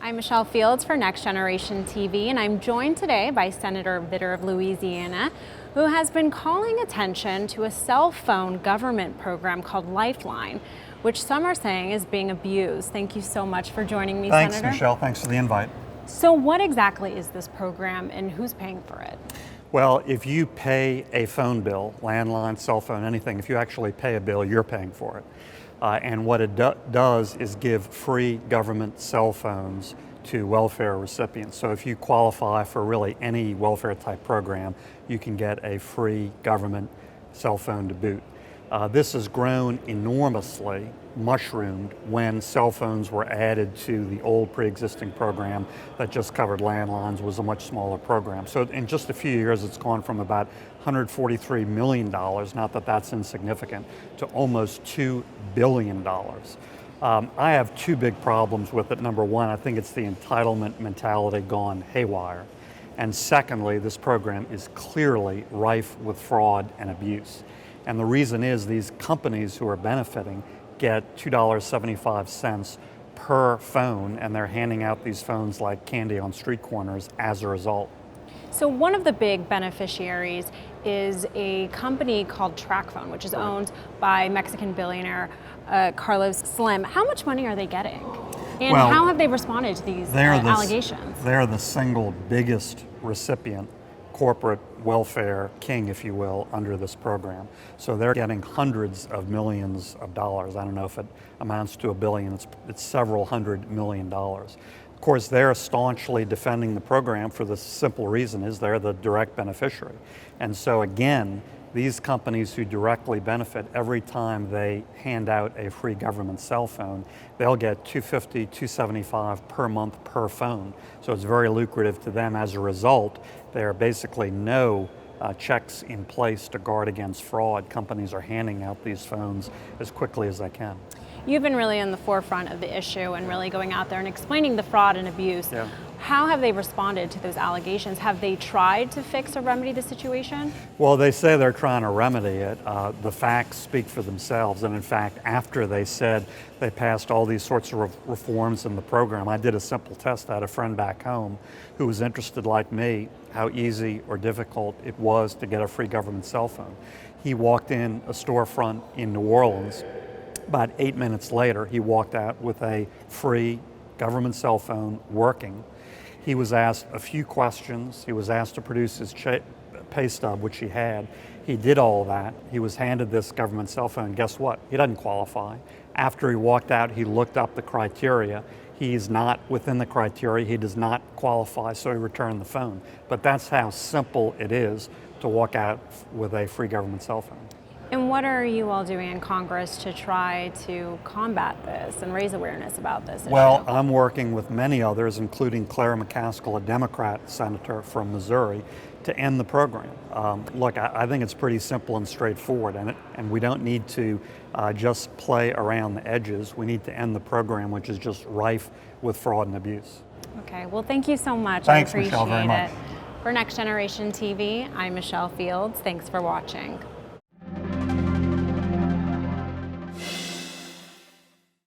I'm Michelle Fields for Next Generation TV, and I'm joined today by Senator Vitter of Louisiana, who has been calling attention to a cell phone government program called LifeLine, which some are saying is being abused. Thank you so much for joining me, Thanks, Senator. Michelle. Thanks for the invite. So what exactly is this program and who's paying for it? Well, if you pay a phone bill, landline, cell phone, anything, if you actually pay a bill, you're paying for it. And what it does is give free government cell phones to welfare recipients. So if you qualify for really any welfare type program, you can get a free government cell phone to boot. This has grown enormously, mushroomed, when cell phones were added to the old pre-existing program that just covered landlines, was a much smaller program. So in just a few years, it's gone from about $143 million, not that that's insignificant, to almost $2 billion. I have two big problems with it. Number one, I think it's the entitlement mentality gone haywire. And secondly, this program is clearly rife with fraud and abuse. And the reason is these companies who are benefiting get $2.75 per phone, and they're handing out these phones like candy on street corners as a result. So one of the big beneficiaries is a company called TracFone, which is owned by Mexican billionaire Carlos Slim. How much money are they getting? And well, how have they responded to these allegations? They're the single biggest recipient, corporate welfare king, if you will, under this program. So they're getting hundreds of millions of dollars. I don't know if it amounts to $1 billion, it's several $100 million. Of course, they're staunchly defending the program for the simple reason is they're the direct beneficiary. And so again, these companies who directly benefit, every time they hand out a free government cell phone, they'll get $250, $275 per month per phone. So it's very lucrative to them. As a result, there are basically no checks in place to guard against fraud. Companies are handing out these phones as quickly as they can. You've been really in the forefront of the issue and really going out there and explaining the fraud and abuse. Yeah. How have they responded to those allegations? Have they tried to fix or remedy the situation? Well, they say they're trying to remedy it. The facts speak for themselves. And in fact, after they said they passed all these sorts of reforms in the program, I did a simple test. I had a friend back home who was interested, like me, how easy or difficult it was to get a free government cell phone. He walked in a storefront in New Orleans. About 8 minutes later, he walked out with a free government cell phone working. He was asked a few questions. He was asked to produce his pay stub, which he had. He did all that. He was handed this government cell phone. Guess what? He doesn't qualify. After he walked out, he looked up the criteria. He's not within the criteria. He does not qualify, so he returned the phone. But that's how simple it is to walk out with a free government cell phone. And what are you all doing in Congress to try to combat this and raise awareness about this issue? Well, I'm working with many others, including Claire McCaskill, a Democrat senator from Missouri, to end the program. Look, I think it's pretty simple and straightforward, and we don't need to just play around the edges. We need to end the program, which is just rife with fraud and abuse. Okay, well, thank you so much. Thanks, I appreciate Michelle, very much. it. For Next Generation TV, I'm Michelle Fields. Thanks for watching.